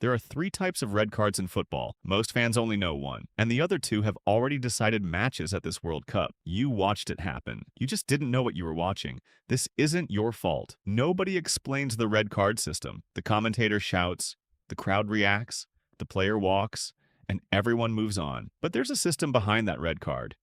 There are three types of red cards in football. Most fans only know one, and the other two have already decided matches at this World Cup. You watched it happen. You just didn't know what you were watching. This isn't your fault. Nobody explains the red card system. The commentator shouts, the crowd reacts, the player walks, and everyone moves on. But there's a system behind that red card.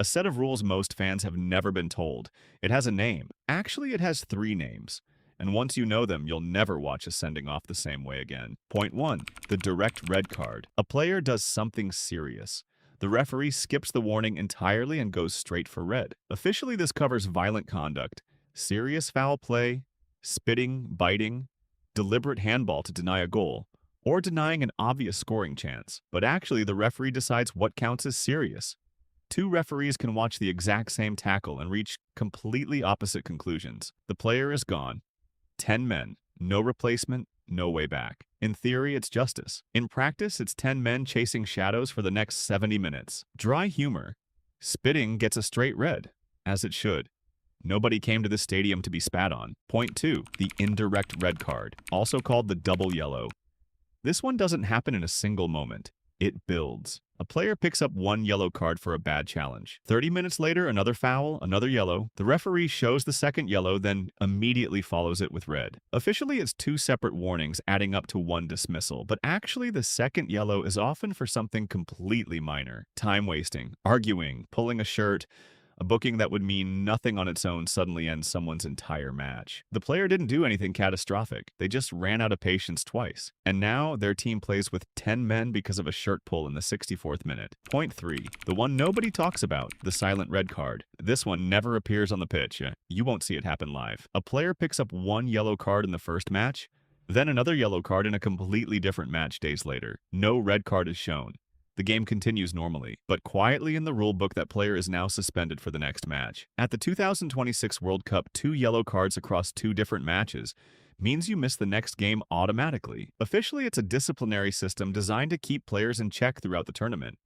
A set of rules most fans have never been told. It has a name. Actually, it has three names. And once you know them, you'll never watch a sending off the same way again. Point 1. The direct red card. A player does something serious. The referee skips the warning entirely and goes straight for red. Officially, this covers violent conduct, serious foul play, spitting, biting, deliberate handball to deny a goal, or denying an obvious scoring chance. But actually, the referee decides what counts as serious. Two referees can watch the exact same tackle and reach completely opposite conclusions. The player is gone. 10 men, no replacement, no way back. In theory, it's justice. In practice, it's 10 men chasing shadows for the next 70 minutes. Dry humor. Spitting gets a straight red, as it should. Nobody came to the stadium to be spat on. Point 2. The indirect red card, also called the double yellow. This one doesn't happen in a single moment. It builds. A player picks up one yellow card for a bad challenge. 30 minutes later, another foul, another yellow. The referee shows the second yellow, then immediately follows it with red. Officially, it's two separate warnings adding up to one dismissal, but actually the second yellow is often for something completely minor. Time wasting, arguing, pulling a shirt. A booking that would mean nothing on its own suddenly ends someone's entire match. The player didn't do anything catastrophic. They just ran out of patience twice. And now their team plays with 10 men because of a shirt pull in the 64th minute. Point 3. The one nobody talks about, the silent red card. This one never appears on the pitch. You won't see it happen live. A player picks up one yellow card in the first match, then another yellow card in a completely different match days later. No red card is shown. The game continues normally, but quietly in the rulebook that player is now suspended for the next match. At the 2026 World Cup, 2 yellow cards across 2 different matches means you miss the next game automatically. Officially, it's a disciplinary system designed to keep players in check throughout the tournament.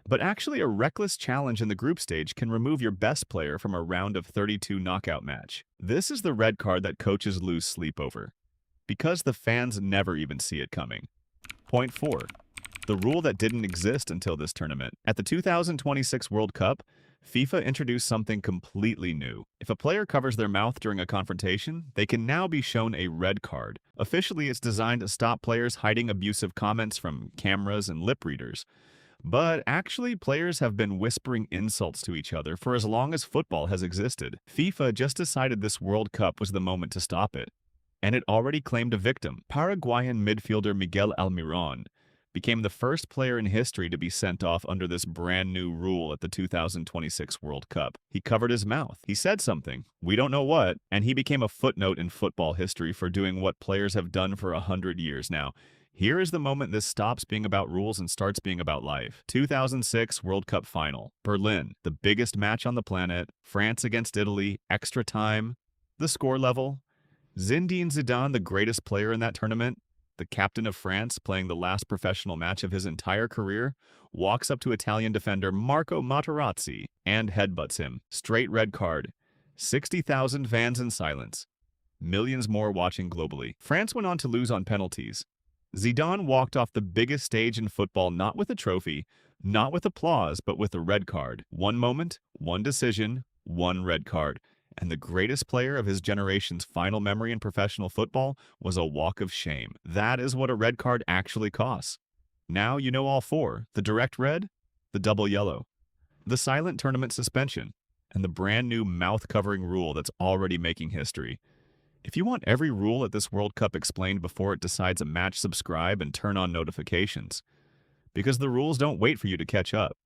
But actually, a reckless challenge in the group stage can remove your best player from a round of 32 knockout match. This is the red card that coaches lose sleep over, because the fans never even see it coming. Point 4. The rule that didn't exist until this tournament. At the 2026 World Cup, FIFA introduced something completely new. If a player covers their mouth during a confrontation, they can now be shown a red card. Officially, it's designed to stop players hiding abusive comments from cameras and lip readers. But actually, players have been whispering insults to each other for as long as football has existed. FIFA just decided this World Cup was the moment to stop it. And it already claimed a victim. Paraguayan midfielder Miguel Almiron became the first player in history to be sent off under this brand new rule at the 2026 World Cup. He covered his mouth. He said something, we don't know what, and he became a footnote in football history for doing what players have done for 100 years now. Here is the moment this stops being about rules and starts being about life. 2006 World Cup Final. Berlin, the biggest match on the planet. France against Italy, extra time. The score level. Zinedine Zidane, the greatest player in that tournament, the captain of France, playing the last professional match of his entire career, walks up to Italian defender Marco Materazzi and headbutts him. Straight red card. 60,000 fans in silence. Millions more watching globally. France went on to lose on penalties. Zidane walked off the biggest stage in football not with a trophy, not with applause, but with a red card. One moment, one decision, one red card. And the greatest player of his generation's final memory in professional football was a walk of shame. That is what a red card actually costs. Now you know all 4, the direct red, the double yellow, the silent tournament suspension, and the brand new mouth-covering rule that's already making history. If you want every rule at this World Cup explained before it decides a match, subscribe and turn on notifications. Because the rules don't wait for you to catch up.